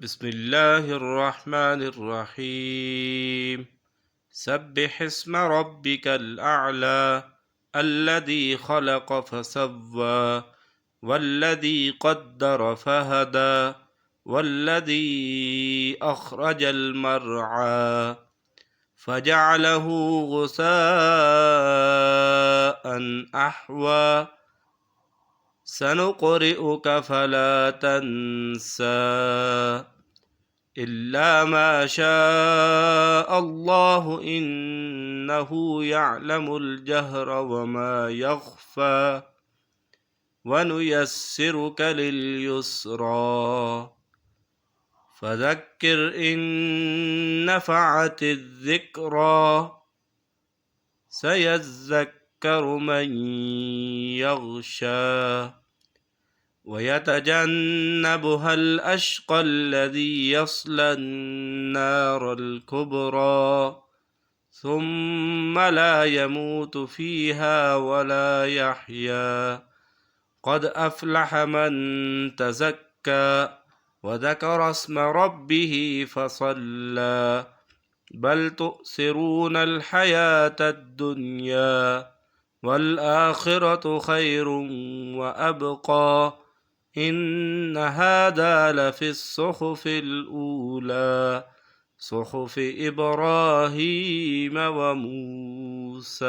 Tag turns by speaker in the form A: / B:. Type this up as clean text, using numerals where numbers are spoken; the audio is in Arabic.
A: بسم الله الرحمن الرحيم. سبح اسم ربك الأعلى الذي خلق فسوى والذي قدر فهدى والذي أخرج المرعى فجعله غثاء أحوى سنقرئك فلا تنسى إلا ما شاء الله إنه يعلم الجهر وما يخفى ونيسرك لليسرى فذكر إن نفعت الذكرى سيذكر من يغشى ويتجنبها الأشقى الذي يصلى النار الكبرى ثم لا يموت فيها ولا يحيا قد أفلح من تزكى وذكر اسم ربه فصلى بل تؤثرون الحياة الدنيا والآخرة خير وأبقى إن هذا لفي الصحف الأولى صحف إبراهيم وموسى.